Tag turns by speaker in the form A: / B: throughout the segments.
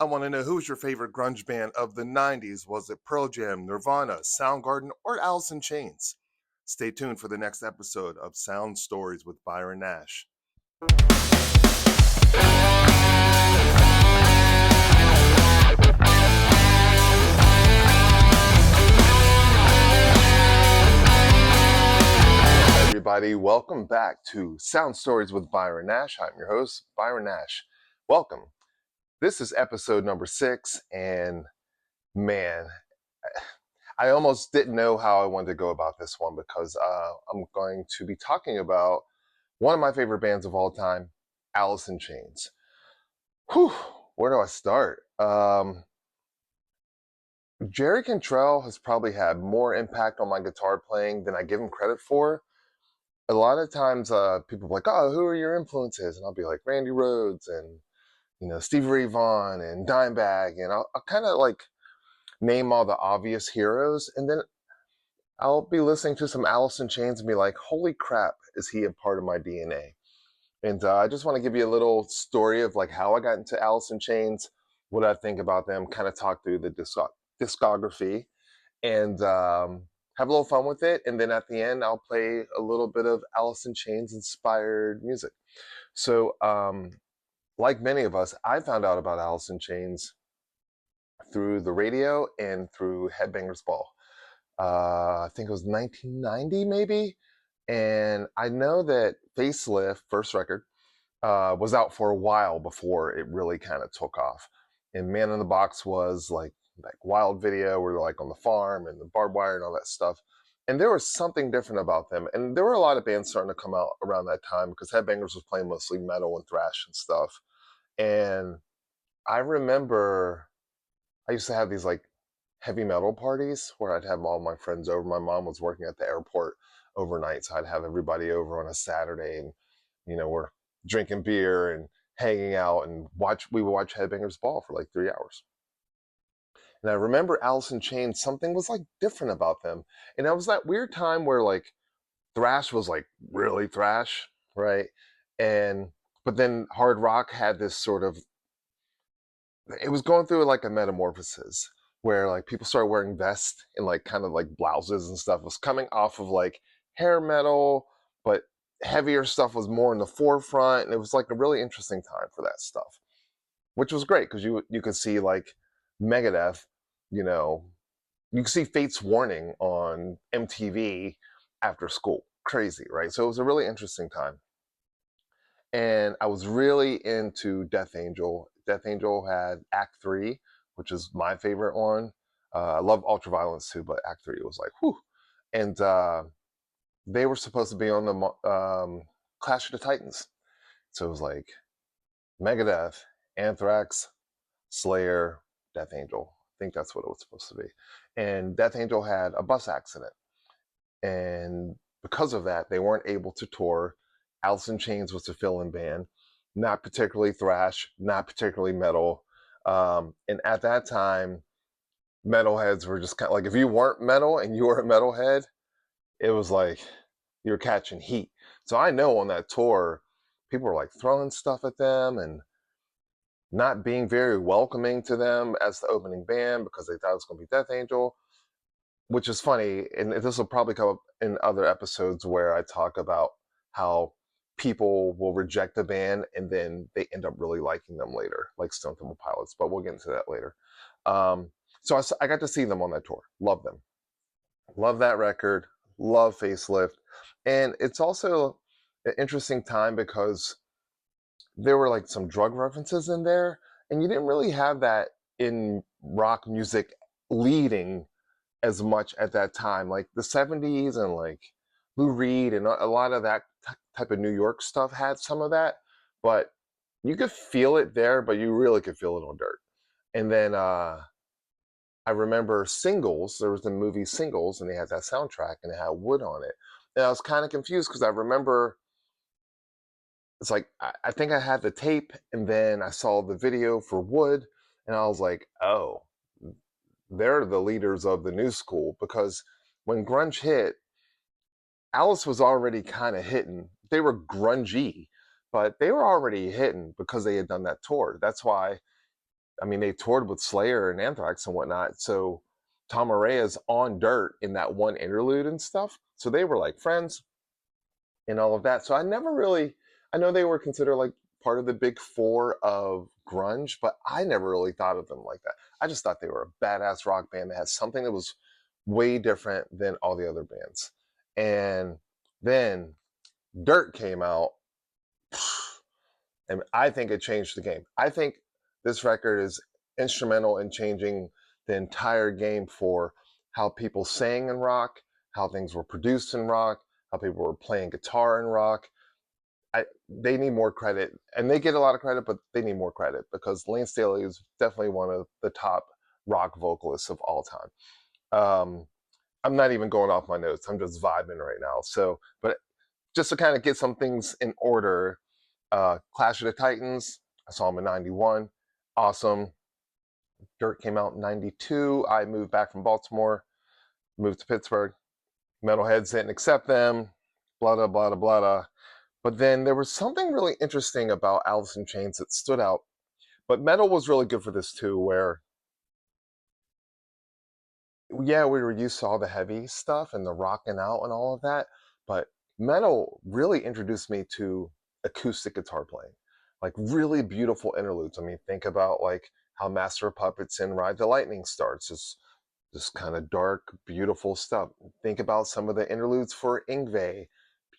A: I want to know, who's your favorite grunge band of the 90s? Was it Pearl Jam, Nirvana, Soundgarden, or Alice in Chains? Stay tuned for the next episode of Sound Stories with Byron Nash. Everybody, welcome back to Sound Stories with Byron Nash. I'm your host, Byron Nash. Welcome. This is episode number 6, and man, I almost didn't know how I wanted to go about this one because I'm going to be talking about one of my favorite bands of all time, Alice in Chains. Whew, where do I start? Jerry Cantrell has probably had more impact on my guitar playing than I give him credit for. A lot of times people are like, oh, who are your influences? And I'll be like, Randy Rhoads and, Stevie Ray Vaughan and Dimebag. And I'll kind of like name all the obvious heroes. And then I'll be listening to some Alice in Chains and be like, holy crap, is he a part of my DNA? And I just want to give you a little story of like how I got into Alice in Chains, what I think about them, kind of talk through the discography, and have a little fun with it. And then at the end, I'll play a little bit of Alice in Chains inspired music. So, like many of us, I found out about Alice in Chains through the radio and through Headbangers Ball. I think it was 1990 maybe. And I know that Facelift, first record, was out for a while before it really kind of took off. And Man in the Box was like wild video where they're like on the farm and the barbed wire and all that stuff. And there was something different about them. And there were a lot of bands starting to come out around that time because Headbangers was playing mostly metal and thrash and stuff. And I remember I used to have these like heavy metal parties where I'd have all my friends over. My mom was working at the airport overnight, so I'd have everybody over on a Saturday, and we're drinking beer and hanging out and we would watch Headbangers Ball for like 3 hours. And I remember Alice in Chains, something was like different about them. And it was that weird time where like thrash was like really thrash, right? And but then hard rock had this sort of, it was going through like a metamorphosis where like people started wearing vests and like kind of like blouses and stuff. It was coming off of like hair metal, but heavier stuff was more in the forefront, and it was like a really interesting time for that stuff, which was great because you could see like Megadeth, you know, you could see Fate's Warning on MTV after school. Crazy, right? So it was a really interesting time. And I was really into Death Angel. Death Angel had Act 3, which is my favorite one. I love Ultraviolence too, but Act 3 was like, whew. And they were supposed to be on the Clash of the Titans. So it was like Megadeth, Anthrax, Slayer, Death Angel. I think that's what it was supposed to be. And Death Angel had a bus accident. And because of that, they weren't able to tour. Alice in Chains was the fill-in band, not particularly thrash, not particularly metal. And at that time, metalheads were just kind of like, if you weren't metal and you were a metalhead, it was like you were catching heat. So I know on that tour, people were like throwing stuff at them and not being very welcoming to them as the opening band because they thought it was going to be Death Angel, which is funny. And this will probably come up in other episodes where I talk about how people will reject the band and then they end up really liking them later, like Stone Temple Pilots, but we'll get into that later. So I got to see them on that tour. Love them. Love that record. Love Facelift. And it's also an interesting time because there were like some drug references in there, and you didn't really have that in rock music leading as much at that time. Like the 70s and like Lou Reed and a lot of that type of New York stuff had some of that, but you could feel it there, but you really could feel it on Dirt. And then I remember Singles. There was the movie Singles, and they had that soundtrack, and it had Wood on it. And I was kind of confused because I remember it's like I think I had the tape, and then I saw the video for Wood, and I was like, oh, they're the leaders of the new school, because when grunge hit, Alice was already kind of hitting. They were grungy, but they were already hitting because they had done that tour. That's why I mean, they toured with Slayer and Anthrax and whatnot. So Tom Araya's on Dirt in that one interlude and stuff. So they were like friends and all of that. So I never really, I know they were considered like part of the big four of grunge, but I never really thought of them like that. I just thought they were a badass rock band that had something that was way different than all the other bands. And then Dirt came out, and I think it changed the game. I think this record is instrumental in changing the entire game for how people sang in rock, how things were produced in rock, how people were playing guitar in rock. They need more credit, and they get a lot of credit, but they need more credit because Layne Staley is definitely one of the top rock vocalists of all time. I'm not even going off my notes. I'm just vibing right now. So, but just to kind of get some things in order, Clash of the Titans, I saw them in 91. Awesome. Dirt came out in 92. I moved back from Baltimore, moved to Pittsburgh. Metalheads didn't accept them, blah, blah, blah, blah, blah. But then there was something really interesting about Alice in Chains that stood out. But metal was really good for this too, where, yeah, we were used to all the heavy stuff and the rocking out and all of that. But metal really introduced me to acoustic guitar playing, like really beautiful interludes. I mean, think about like how Master of Puppets and Ride the Lightning starts, just kind of dark, beautiful stuff. Think about some of the interludes for Ingve,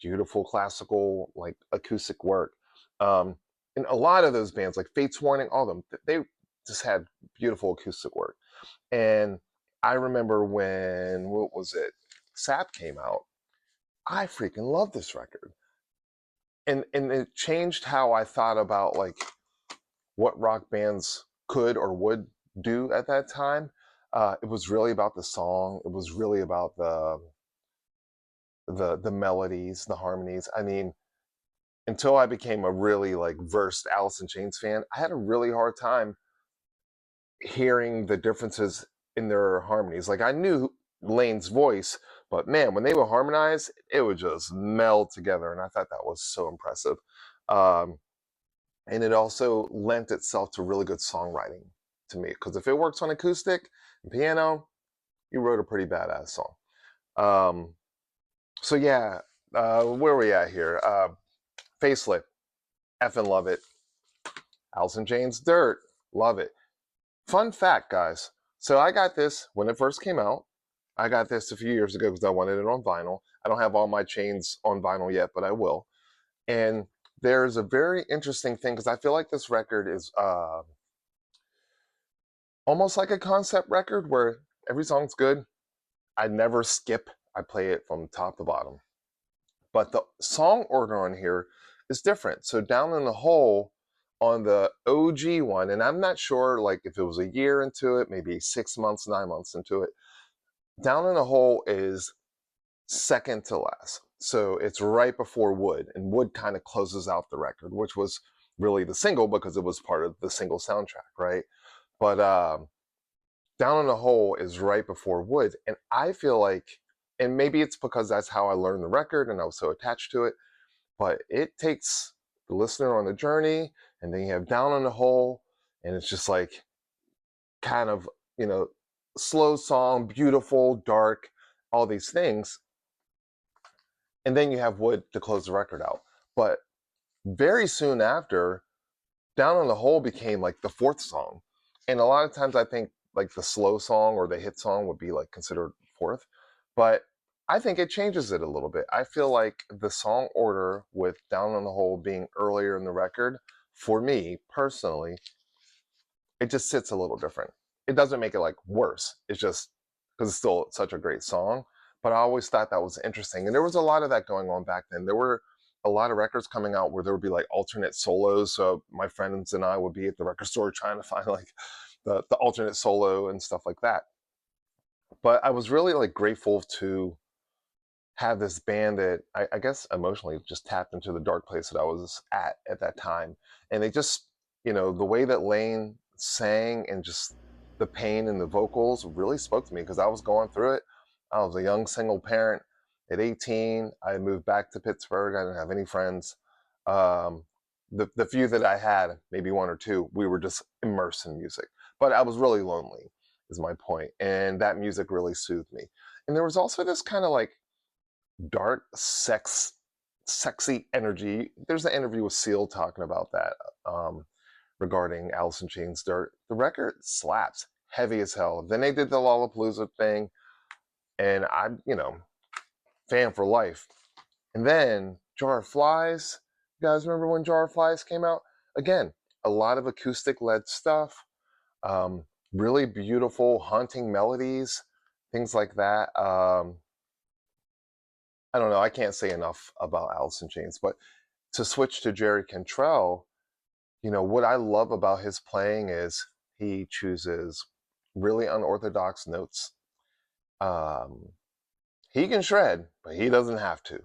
A: beautiful classical like acoustic work. Um, and a lot of those bands, like Fates Warning, all of them, they just had beautiful acoustic work. And I remember when, what was it, Sap came out. I freaking love this record. And it changed how I thought about like what rock bands could or would do at that time. It was really about the song. It was really about the melodies, the harmonies. I mean, until I became a really like versed Alice in Chains fan, I had a really hard time hearing the differences in their harmonies. Like I knew Layne's voice, but man, when they would harmonize, it would just meld together, and I thought that was so impressive. Um, and it also lent itself to really good songwriting to me, because if it works on acoustic and piano, you wrote a pretty badass song. Um, so yeah, where are we at here? Facelift, effing love it. Alice in Chains, Dirt, love it. Fun fact, guys. So I got this when it first came out. I got this a few years ago because I wanted it on vinyl. I don't have all my chains on vinyl yet, but I will. And there's a very interesting thing because I feel like this record is almost like a concept record where every song's good. I never skip. I play it from top to bottom. But the song order on here is different. So Down in the Hole on the OG one, and I'm not sure like if it was a year into it, maybe 6 months, 9 months into it. Down in the Hole is second to last. So it's right before Wood, and Wood kind of closes out the record, which was really the single because it was part of the single soundtrack, right? But Down in the Hole is right before Wood, and I feel like, and maybe it's because that's how I learned the record and I was so attached to it, but it takes the listener on the journey, and then you have Down in the Hole, and it's just like kind of, slow song, beautiful, dark, all these things. And then you have Wood to close the record out. But very soon after, Down on the Hole became like the fourth song. And a lot of times I think like the slow song or the hit song would be like considered fourth. But I think it changes it a little bit. I feel like the song order with Down on the Hole being earlier in the record, for me personally, it just sits a little different. It doesn't make it like worse. It's just because it's still such a great song. But I always thought that was interesting. And there was a lot of that going on back then. There were a lot of records coming out where there would be like alternate solos. So my friends and I would be at the record store trying to find like the alternate solo and stuff like that. But I was really like grateful to have this band that I guess emotionally just tapped into the dark place that I was at that time. And they just, the way that Layne sang and just the pain in the vocals really spoke to me because I was going through it. I was a young single parent at 18. I moved back to Pittsburgh. I didn't have any friends. Um, the few that I had, maybe one or two, we were just immersed in music. But I was really lonely, is my point, and that music really soothed me. And there was also this kind of like dark sexy energy. There's an interview with Seal talking about that, regarding Alice in Chains' Dirt. The record slaps heavy as hell. Then they did the Lollapalooza thing, and I'm, fan for life. And then Jar of Flies. You guys remember when Jar of Flies came out? Again, a lot of acoustic led stuff, um, really beautiful, haunting melodies, things like that. I don't know. I can't say enough about Alice in Chains. But to switch to Jerry Cantrell, what I love about his playing is he chooses really unorthodox notes. Um, he can shred, but he doesn't have to.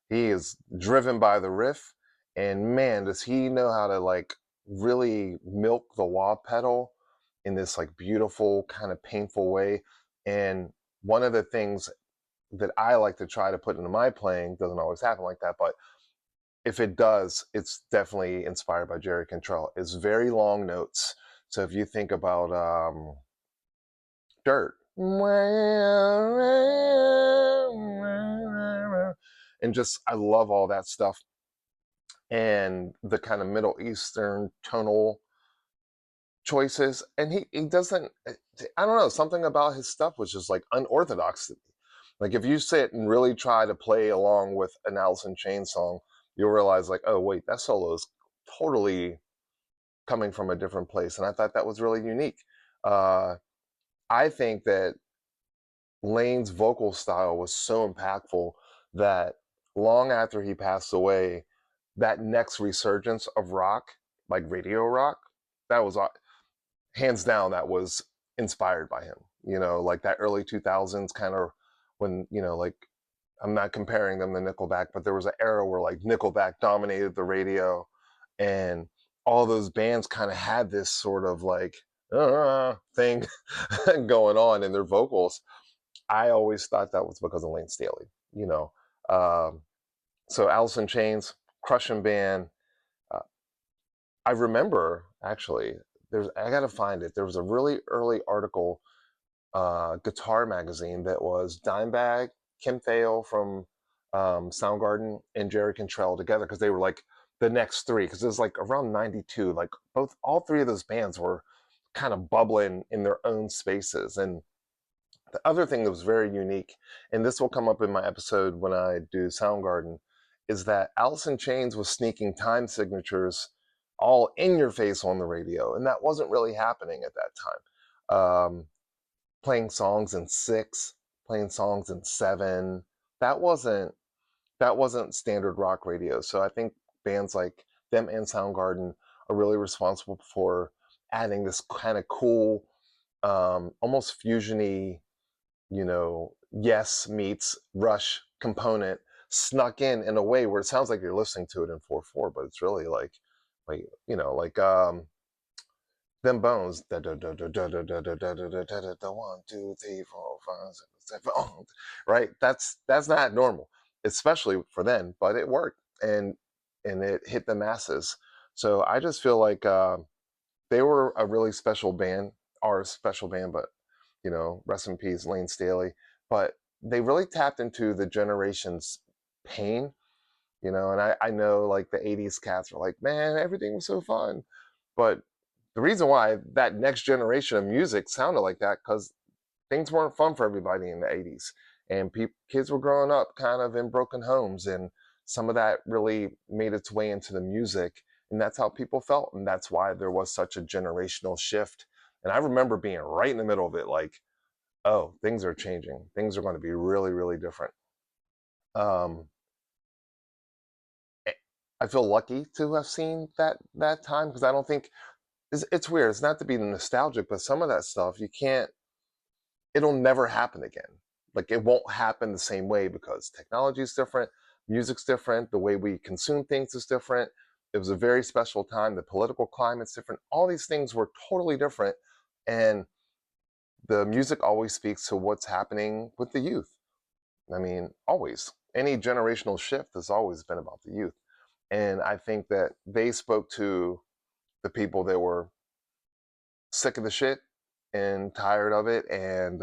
A: He is driven by the riff, and man, does he know how to like really milk the wah pedal in this like beautiful kind of painful way. And one of the things that I like to try to put into my playing, doesn't always happen like that, but if it does, it's definitely inspired by Jerry Cantrell. It's very long notes. So if you think about Dirt, and just I love all that stuff, and the kind of Middle Eastern tonal choices. And he doesn't, I don't know, something about his stuff was just like unorthodox to me. Like if you sit and really try to play along with an Alice in Chains song, you'll realize like, oh wait, that solo is totally coming from a different place. And I thought that was really unique. uh I think that Layne's vocal style was so impactful that long after he passed away, that next resurgence of rock, like radio rock, that was hands down, that was inspired by him. Like that early 2000s kind of, when, like, I'm not comparing them to Nickelback, but there was an era where like Nickelback dominated the radio, and all those bands kind of had this sort of like thing going on in their vocals. I always thought that was because of Layne Staley, you know. Um, so Alice in Chains, crushing band. Uh, I remember actually, I gotta find it. There was a really early article, guitar magazine, that was Dimebag, Kim Thayil from Soundgarden, and Jerry Cantrell together, because they were like the next three. Because it was like around '92, like all three of those bands were kind of bubbling in their own spaces. And the other thing that was very unique, and this will come up in my episode when I do Soundgarden, is that Alice in Chains was sneaking time signatures all in your face on the radio, and that wasn't really happening at that time. Playing songs in 6, playing songs in 7, that wasn't standard rock radio. So I think bands like them and Soundgarden are really responsible for adding this kind of cool, almost fusiony, Yes meets Rush component snuck in a way where it sounds like you're listening to it in 4/4, but it's really like them Bones, da da da da da da da da da da da da da da 1, 2, 3, 4, 5, 6, 7, right? That's not normal, especially for them, but it worked, and it hit the masses. So I just feel like they were a really special band, are a special band, but rest in peace, Layne Staley. But they really tapped into the generation's pain, and I know like the 80s cats were like, man, everything was so fun. But the reason why that next generation of music sounded like that, because things weren't fun for everybody in the 80s. And kids were growing up kind of in broken homes, and some of that really made its way into the music. And that's how people felt. And that's why there was such a generational shift. And I remember being right in the middle of it, like, oh, things are changing. Things are going to be really, really different. Um, I feel lucky to have seen that time, because I don't think it's weird. It's not to be nostalgic, but some of that stuff you can't. It'll never happen again. Like it won't happen the same way, because technology is different, music's different, the way we consume things is different. It was a very special time. The political climate's different. All these things were totally different, and the music always speaks to what's happening with the youth. I mean, always. Any generational shift has always been about the youth. And I think that they spoke to the people that were sick of the shit and tired of it, and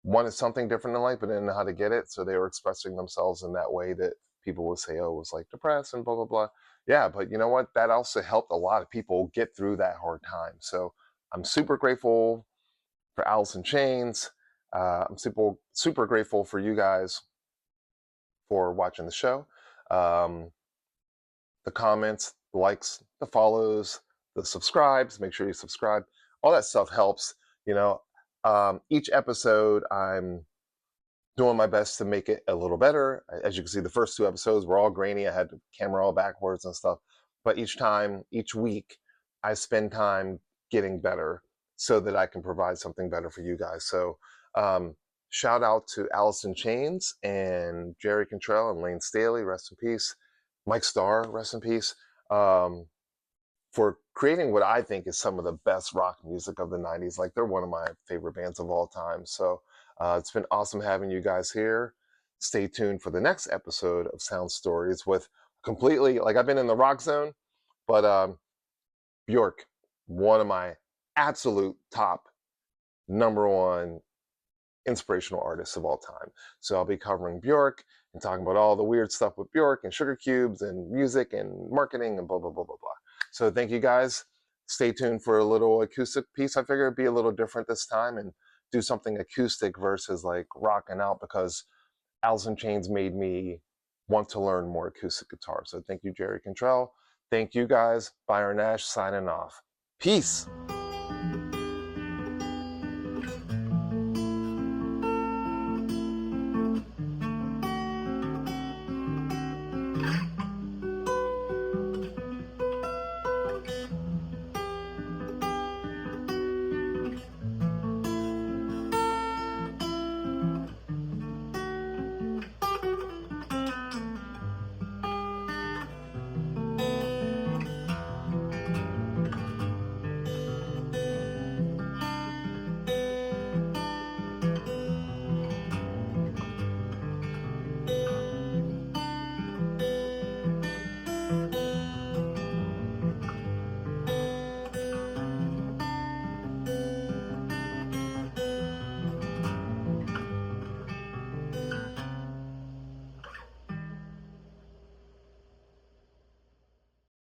A: wanted something different in life but didn't know how to get it. So they were expressing themselves in that way that people would say, oh, it was like depressed and blah, blah, blah. Yeah, but you know what? That also helped a lot of people get through that hard time. So I'm super grateful for Alice in Chains. I'm super grateful for you guys for watching the show. Um, the comments, the likes, the follows, the subscribes. Make sure you subscribe. All that stuff helps. You know, each episode I'm doing my best to make it a little better. As you can see, the first two episodes were all grainy. I had the camera all backwards and stuff. But each week, I spend time getting better so that I can provide something better for you guys. So um, shout out to Alice in Chains and Jerry Cantrell and Layne Staley, rest in peace. Mike Starr, rest in peace. Um, for creating what I think is some of the best rock music of the 90s. Like, they're one of my favorite bands of all time. So it's been awesome having you guys here. Stay tuned for the next episode of Sound Stories with completely, like, I've been in the rock zone, but Bjork, one of my absolute top number one inspirational artists of all time. So I'll be covering Bjork and talking about all the weird stuff with Bjork and sugar cubes and music and marketing and blah, blah, blah, blah, blah. So thank you guys. Stay tuned for a little acoustic piece. I figure it'd be a little different this time and do something acoustic versus like rocking out, because Alice in Chains made me want to learn more acoustic guitar. So thank you, Jerry Cantrell. Thank you guys. Byron Nash signing off. Peace.